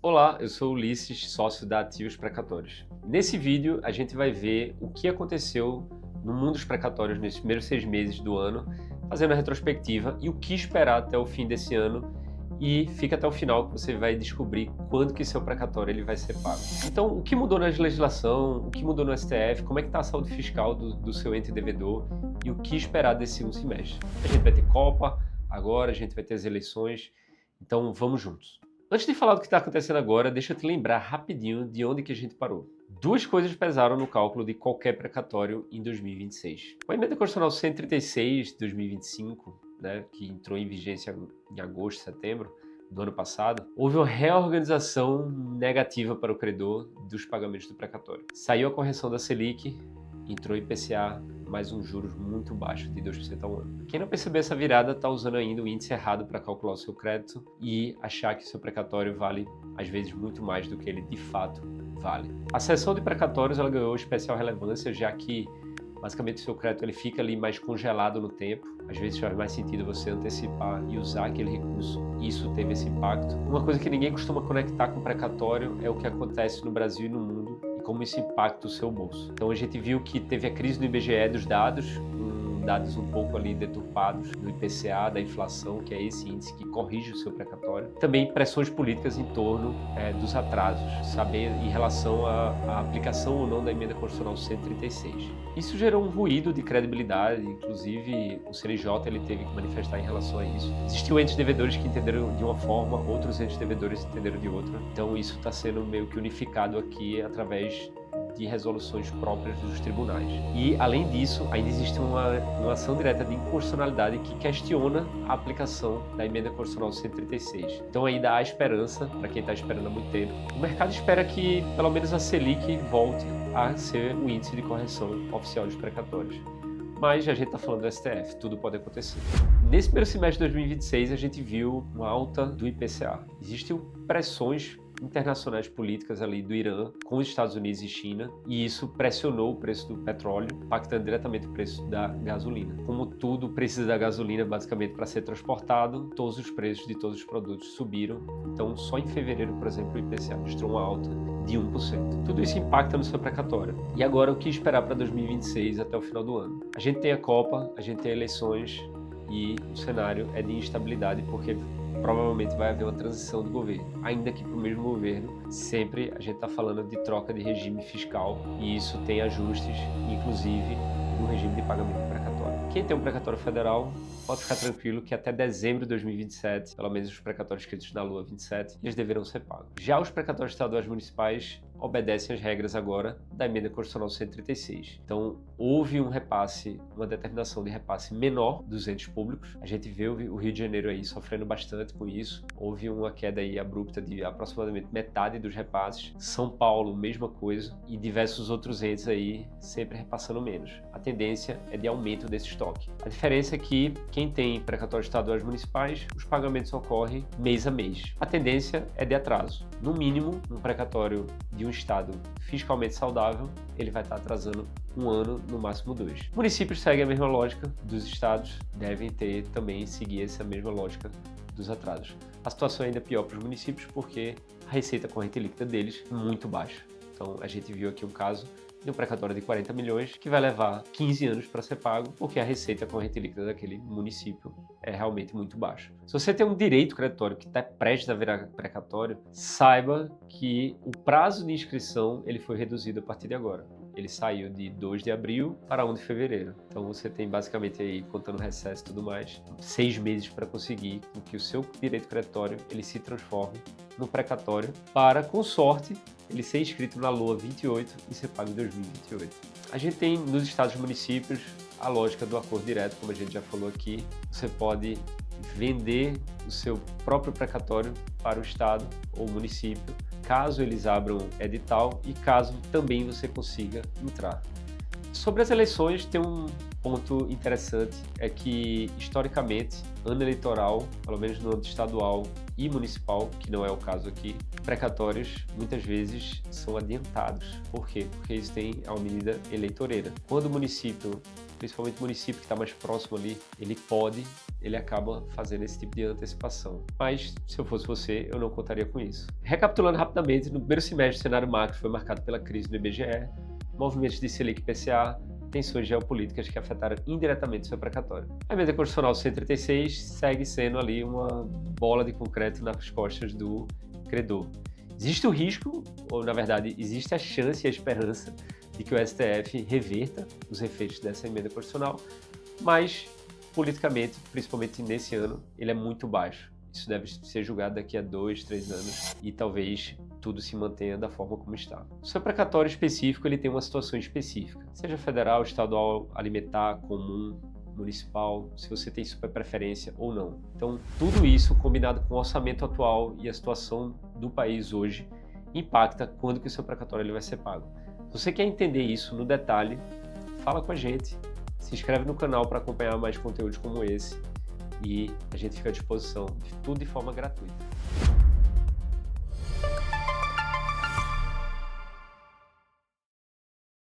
Olá, eu sou Ulisses, sócio da Ativos Precatórios. Nesse vídeo, a gente vai ver o que aconteceu no mundo dos precatórios nesses primeiros 6 meses do ano, fazendo a retrospectiva e o que esperar até o fim desse ano. E fica até o final que você vai descobrir quando que seu precatório ele vai ser pago. Então, o que mudou na legislação, o que mudou no STF, como é que está a saúde fiscal do seu ente devedor e o que esperar desse segundo semestre. A gente vai ter Copa agora, a gente vai ter as eleições, então vamos juntos. Antes de falar do que está acontecendo agora, deixa eu te lembrar rapidinho de onde que a gente parou. Duas coisas pesaram no cálculo de qualquer precatório em 2026. Com a emenda constitucional 136 de 2025, que entrou em vigência em agosto, setembro do ano passado, houve uma reorganização negativa para o credor dos pagamentos do precatório. Saiu a correção da Selic, entrou IPCA, mais um juros muito baixo de 2% ao ano. Quem não percebeu essa virada está usando ainda o índice errado para calcular o seu crédito e achar que seu precatório vale, às vezes, muito mais do que ele de fato vale. A seção de precatórios ela ganhou especial relevância, já que basicamente o seu crédito ele fica ali mais congelado no tempo. Às vezes faz mais sentido você antecipar e usar aquele recurso. Isso teve esse impacto. Uma coisa que ninguém costuma conectar com o precatório é o que acontece no Brasil e no mundo e como isso impacta o seu bolso. Então a gente viu que teve a crise do IBGE dos dados, dados um pouco ali deturpados do IPCA, da inflação, que é esse índice que corrige o seu precatório. Também pressões políticas em torno dos atrasos, saber em relação à aplicação ou não da emenda constitucional 136. Isso gerou um ruído de credibilidade, inclusive o CNJ ele teve que manifestar em relação a isso. Existiam entes devedores que entenderam de uma forma, outros entes devedores entenderam de outra. Então isso está sendo meio que unificado aqui através de resoluções próprias dos tribunais. E, além disso, ainda existe uma ação direta de inconstitucionalidade que questiona a aplicação da emenda constitucional 136. Então, ainda há esperança, para quem está esperando há muito tempo. O mercado espera que, pelo menos, a Selic volte a ser o índice de correção oficial dos precatórios. Mas a gente está falando do STF, tudo pode acontecer. Nesse primeiro semestre de 2026, a gente viu uma alta do IPCA. Existem pressões internacionais políticas ali do Irã com os Estados Unidos e China, e isso pressionou o preço do petróleo, impactando diretamente o preço da gasolina. Como tudo precisa da gasolina basicamente para ser transportado, todos os preços de todos os produtos subiram. Então, só em fevereiro, por exemplo, o IPCA registrou uma alta de 1%. Tudo isso impacta no seu precatório. E agora, o que esperar para 2026 até o final do ano? A gente tem a Copa, a gente tem eleições e o cenário é de instabilidade porque provavelmente vai haver uma transição do governo, ainda que para o mesmo governo, sempre a gente está falando de troca de regime fiscal e isso tem ajustes, inclusive no regime de pagamento precatório. Quem tem um precatório federal pode ficar tranquilo que até dezembro de 2027, pelo menos os precatórios escritos na Lua 27, eles deverão ser pagos. Já os precatórios estaduais municipais obedecem às regras agora da emenda constitucional 136. Então, houve um repasse, uma determinação de repasse menor dos entes públicos. A gente vê o Rio de Janeiro aí sofrendo bastante com isso. Houve uma queda aí abrupta de aproximadamente metade dos repasses. São Paulo, mesma coisa. E diversos outros entes aí sempre repassando menos. A tendência é de aumento desse estoque. A diferença é que quem tem precatórios estaduais municipais, os pagamentos ocorrem mês a mês. A tendência é de atraso. No mínimo, um precatório de um estado fiscalmente saudável, ele vai estar atrasando 1 ano, no máximo 2. Municípios seguem a mesma lógica dos estados, devem também seguir essa mesma lógica dos atrasos. A situação é ainda pior para os municípios porque a receita corrente líquida deles é muito baixa. Então a gente viu aqui um caso de um precatório de 40 milhões que vai levar 15 anos para ser pago porque a receita corrente líquida daquele município é realmente muito baixa. Se você tem um direito creditório que está prestes a virar precatório, saiba que o prazo de inscrição ele foi reduzido a partir de agora. Ele saiu de 2 de abril para 1 de fevereiro. Então você tem basicamente aí, contando recesso e tudo mais, 6 meses para conseguir que o seu direito creditório ele se transforme no precatório para, com sorte, ele ser inscrito na Lua 28 e ser pago em 2028. A gente tem nos estados e municípios a lógica do acordo direto, como a gente já falou aqui. Você pode vender o seu próprio precatório para o estado ou município, caso eles abram edital e caso também você consiga entrar. Sobre as eleições, tem um ponto interessante, é que, historicamente, ano eleitoral, pelo menos no âmbito estadual e municipal, que não é o caso aqui, precatórios muitas vezes são adiantados. Por quê? Porque eles têm uma medida eleitoreira. Quando o município, principalmente o município que está mais próximo ali, ele acaba fazendo esse tipo de antecipação. Mas, se eu fosse você, eu não contaria com isso. Recapitulando rapidamente, no primeiro semestre o cenário macro foi marcado pela crise do IBGE, movimentos de Selic e IPCA, tensões geopolíticas que afetaram indiretamente o seu precatório. A emenda constitucional 136 segue sendo ali uma bola de concreto nas costas do credor. Existe o risco, ou na verdade existe a chance e a esperança de que o STF reverta os efeitos dessa emenda constitucional, mas politicamente, principalmente nesse ano, ele é muito baixo. Isso deve ser julgado daqui a 2, 3 anos e talvez tudo se mantenha da forma como está. O seu precatório específico ele tem uma situação específica, seja federal, estadual, alimentar, comum, municipal, se você tem superpreferência ou não. Então, tudo isso combinado com o orçamento atual e a situação do país hoje impacta quando que o seu precatório ele vai ser pago. Se você quer entender isso no detalhe, fala com a gente, se inscreve no canal para acompanhar mais conteúdos como esse e a gente fica à disposição, tudo de forma gratuita.